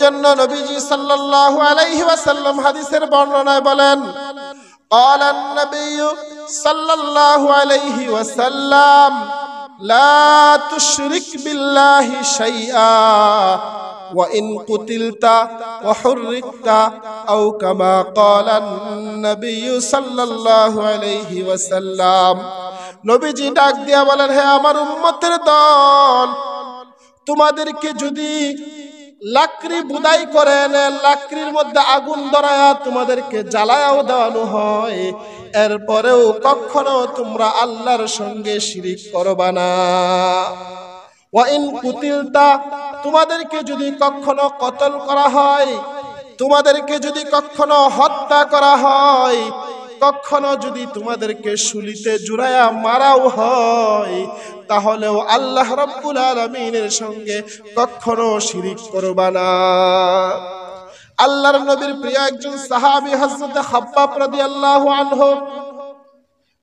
জন্য নবীজি সাল্লাল্লাহু আলাইহি ওয়াসাল্লাম হাদিসের বর্ণনায় বলেন, ক্বালা আন-নবিয়্যু সাল্লাল্লাহু আলাইহি ওয়াসাল্লাম লা তুশরিক বিল্লাহি শাইআ ওয়া ইন কুতিলতা ওয়া হুররিকতা আও কামা ক্বালা আন-নবিয়্যু সাল্লাল্লাহু আলাইহি ওয়াসাল্লাম। নবীজি ডাক দিয়া বলেন, হে আমার উম্মতের দল, তোমাদেরকে যদি লাকড়ি বুদাই করে এনে লাকড়ির মধ্যে আগুন ধরায়া তোমাদেরকে জ্বালায়াও দেওয়ানো হয়, এরপরেও কখনো তোমরা আল্লাহর সঙ্গে শিরিক করবা না। ওয়া ইন কুতিলতা, তোমাদেরকে যদি কখনো কতল করা হয়, তোমাদেরকে যদি কখনো হত্যা করা হয়, কখনো যদি তোমাদেরকে শুলিতে জুড়ায়া মারাও হয়, তাহলেও আল্লাহ রাব্বুল আলামিনের সঙ্গে কখনো শিরিক করবা না। আল্লাহর নবীর প্রিয় একজন সাহাবী হযরত খাব্বাব রাদিয়াল্লাহু আনহু,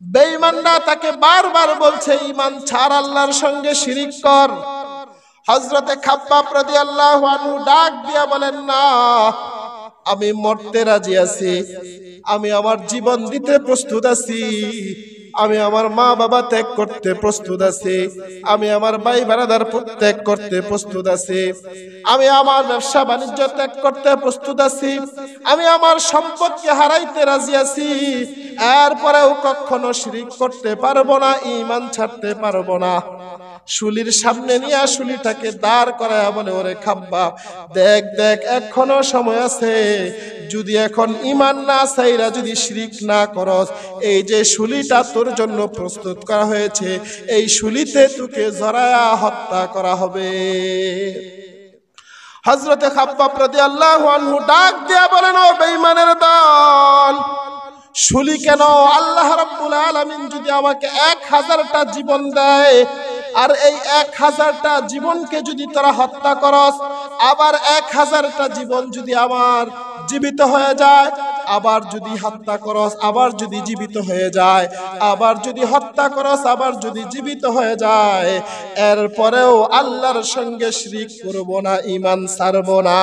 বেঈমানরা তাকে বারবার বলছে ঈমান ছাড়, আল্লাহর সঙ্গে শিরিক কর। হযরত খাব্বাব রাদিয়াল্লাহু আনহু ডাক দিয়া বলেন, না, আমি মরতে রাজি আছি, আমি আমার জীবন দিতে প্রস্তুত আছি, আমি আমার মা বাবা ত্যাগ করতে প্রস্তুত আছি, আমি আমার ভাই ব্রাদার ত্যাগ করতে প্রস্তুত আছি, আমি আমার ব্যবসা বাণিজ্য ত্যাগ করতে প্রস্তুত আছি, আমি আমার সম্পদকে হারাইতে রাজি আছি, এরপরেও কখনো শিরিক করতে পারবো না, ঈমান ছাড়তে পারবো না। শুলির সামনে নিয়ে শুলিটাকে দাঁড় করায়া বলে, ওরে খাব্বাব, দেখ দেখ এখনো সময় আছে, যদি এখন ঈমান না ছাইরা যদি শিরিক না করস, এই যে শুলিটা তোর জন্য প্রস্তুত করা হয়েছে, এই শুলিতে তোকে জড়ায়া হত্যা করা হবে। হযরত খাব্বাব রাদিয়াল্লাহু আনহু ডাক দিয়া বলেন, ও বেঈমানের দল, শুলি কেন? আল্লাহ রাব্বুল আলামিন যদি আমাকে 1000টা জীবন দেয়, আর এই 1000টা জীবনকে যদি তোরা হত্যা করস, আবার 1000টা জীবন যদি আমার জীবিত হয়ে যায়, আবার যদি হত্যা করস, আবার যদি জীবিত হয়ে যায়, আবার যদি হত্যা করস, আবার যদি জীবিত হয়ে যায়, এরপরেও আল্লাহর সঙ্গে শিরিক করব না, ঈমান ছাড়ব না।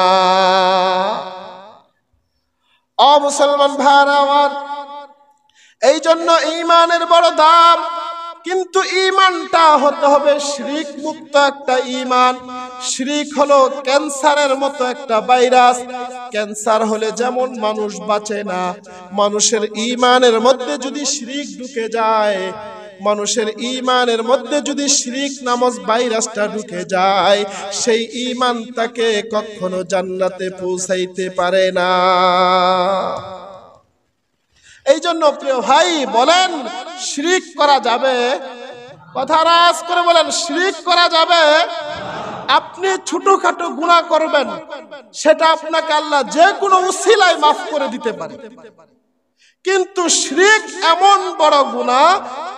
ও মুসলমান ভাইরা আমার, এই জন্য ঈমানের বড় দাম, কিন্তু ঈমানটা হতে হবে শিরিক মুক্ত একটা ঈমান। শিরিক হলো ক্যান্সারের মতো একটা ভাইরাস। ক্যান্সার হলে যেমন মানুষ বাঁচে না, মানুষের ঈমানের মধ্যে যদি শিরিক ঢুকে যায়, মানুষের ঈমানের মধ্যে যদি শিরিক নামক ভাইরাসটা ঢুকে যায়, সেই ঈমান তাকে কখনো জান্নাতে পৌঁছাইতে পারে না। এই জন্য প্রিয় ভাই, বলেন শিরিক করা যাবে? কথা রাজ করে বলেন, শিরিক করা যাবে? আপনি ছোটখাটো গুনাহ করবেন, সেটা আপনাকে আল্লাহ যে কোনো উসিলায় মাফ করে দিতে পারে, কিন্তু শিরিক এমন বড় গুনাহ,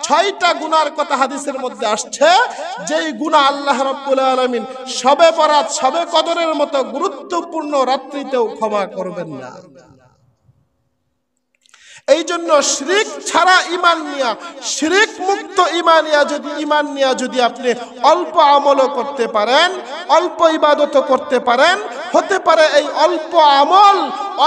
6টা গুনার কথা হাদিসের মধ্যে আসছে, যেই গুনাহ আল্লাহ রাব্বুল আলামিন শবে বরাত, শবে কদরের মতো গুরুত্বপূর্ণ রাত্রিতেও ক্ষমা করবেন না। এই জন্য শিরিক ছাড়া ঈমান নিয়া, শিরিক মুক্ত ঈমান নিয়া যদি আপনি অল্প আমলও করতে পারেন, অল্প ইবাদতও করতে পারেন, হতে পারে এই অল্প আমল,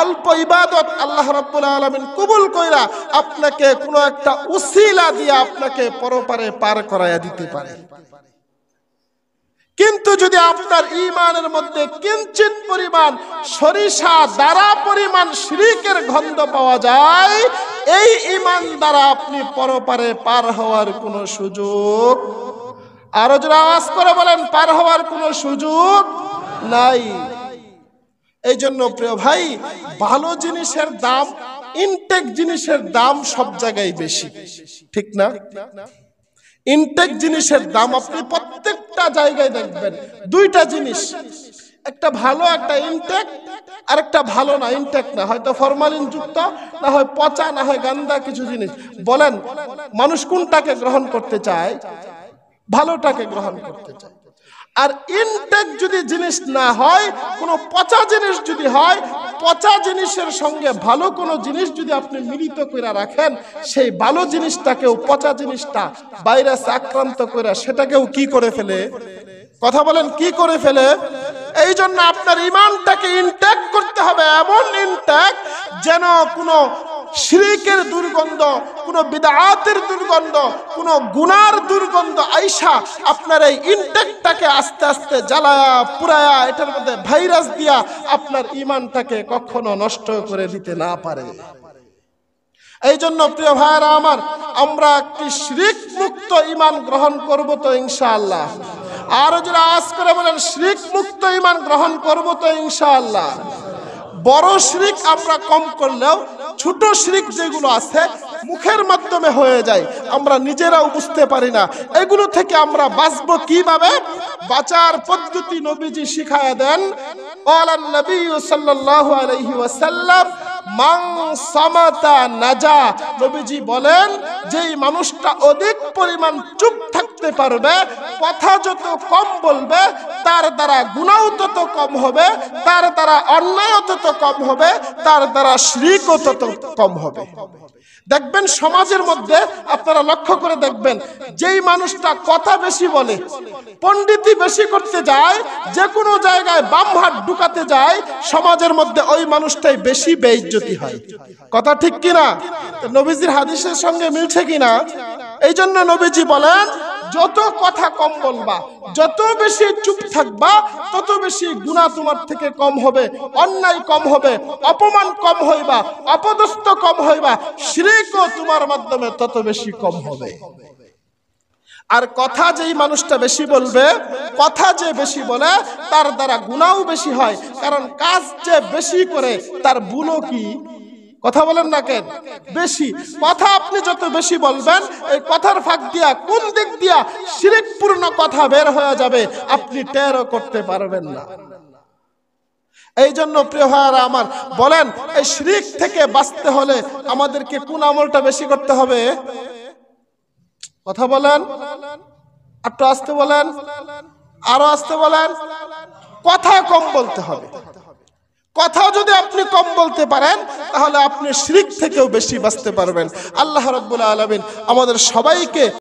অল্প ইবাদত আল্লাহ রাব্বুল আলামিন কবুল কইরা আপনাকে কোনো একটা উসিলা দিয়ে আপনাকে পরপারে পার করায়া দিতে পারে। কিন্তু যদি আপনার ঈমানের মধ্যে কিঞ্চিত পরিমাণ সরিষা দ্বারা পরিমাণ শিরিকের গন্ধ পাওয়া যায়, এই ঈমান দ্বারা আপনি পরপারে পার হওয়ার কোনো সুযোগ, আরো জোরে আওয়াজ করে বলেন, পার হওয়ার কোনো সুযোগ নাই। এই জন্য প্রিয় ভাই, ভালো জিনিসের দাম, ইনটেক জিনিসের দাম সব জায়গায় বেশি, ঠিক না? ইনটেক জিনিসের দাম আপনি প্রত্যেকটা জায়গায় দেখবেন। 2টা জিনিস, একটা ভালো, একটা ইনটেক, আর একটা ভালো না, ইনটেক না, হয়তো ফরমালিন যুক্ত, না হয় পচা, না হয় গান্দা কিছু জিনিস। বলেন মানুষ কোনটাকে গ্রহণ করতে চায়? ভালোটাকে গ্রহণ করতে চায়। আর ইনটেক যদি জিনিস না হয়, কোনো পচা জিনিস যদি হয়, পচা জিনিসের সঙ্গে ভালো কোনো জিনিস যদি আপনি মিলিত করে রাখেন, সেই ভালো জিনিসটাকেও পচা জিনিসটা ভাইরাস আক্রান্ত করে সেটাকেও কি করে ফেলে? কথা বলেন, কি করে ফেলে? এই জন্য আপনার ঈমানটাকে ইনটেক করতে হবে, এমন ইনটেক যেন কোনো শিরকের দুর্গন্ধ, কোনো বিদআতের দুর্গন্ধ, কোনো গুনার দুর্গন্ধ আইসা আপনার এই ইনটেকটাকে আস্তে আস্তে জ্বালায়া পুরায়া এটার মধ্যে ভাইরাস দিয়া আপনার ঈমানটাকে কখনো নষ্ট করে দিতে না পারে। এই জন্য প্রিয় ভাইরা আমার, আমরা একটি শিরক মুক্ত ঈমান গ্রহণ করব তো ইনশাআল্লাহ। আরো যারা আওয়াজ করে বলেন শিরক মুক্ত ঈমান গ্রহণ করব তো ইনশাআল্লাহ। বড় শিরক আমরা কম করলেও ছোট শিরক যেগুলো আছে মুখের মাধ্যমে হয়ে যায়, আমরা নিজেরাও বুঝতে পারি না, এগুলো থেকে আমরা বাঁচবো কিভাবে? বাঁচার পদ্ধতি নবীজি শিখায়া দেন। ক্বালান নবী সাল্লাল্লাহু আলাইহি ওয়াসাল্লাম মান সামাতা নাজা। নবীজি বলেন যেই মানুষটা অধিক পরিমাণ চুপ থাকতে পারবে, কথা যত কম বলবে, তার দ্বারা গুনাহ তত কম হবে, তার দ্বারা অন্যায় তত কম হবে, তার দ্বারা শিরকও তত কম হবে। দেখবেন সমাজের মধ্যে আপনারা লক্ষ্য করে দেখবেন, যেই মানুষটা কথা বেশি বলে, পণ্ডিতি বেশি করতে যায়, যে কোনো জায়গায় বাম হাত ঢুকাতে যায়, সমাজের মধ্যে ওই মানুষটাই বেশি বেইজ্জতি হয়। কথা ঠিক কিনা? নবীজির হাদিসের সঙ্গে মিলছে কিনা? এই জন্য নবীজি বলেন যত কথা কম বলবা, যত বেশি চুপ থাকবা, তত বেশি গুনাহ তোমার থেকে কম হবে, অন্যায় কম হবে, অপমান কম হইবা, অপদস্থ কম হইবা, শিরকও তোমার মাধ্যমে তত বেশি কম হবে। আর কথা যেই মানুষটা বেশি বলবে, কথা যে বেশি বলে, তার দ্বারা গুনাহও বেশি হয়, কারণ কাজ যে বেশি করে তার ভুলও কি? কথা বলেন না কেন? বেশি কথা আপনি যত বেশি বলবেন, এই কথার ফাঁক দিয়া কোন দিক দিয়া শিরকপূর্ণ কথা বের হয়ে যাবে আপনি টেরও করতে পারবেন না। এই জন্য প্রিয় ভাইরা আমার, বলেন এই শিরক থেকে বাঁচতে হলে আমাদেরকে কোন আমলটা বেশি করতে হবে? কথা বলেন, একটু আস্তে বলেন, আরো আস্তে বলেন। কথা কম বলতে হবে। কথা যদি আপনি কম বলতে পারেন, তাহলে আপনি শিরক থেকেও বেশি বাঁচতে পারবেন। আল্লাহ রাব্বুল আলামিন আমাদের সবাইকে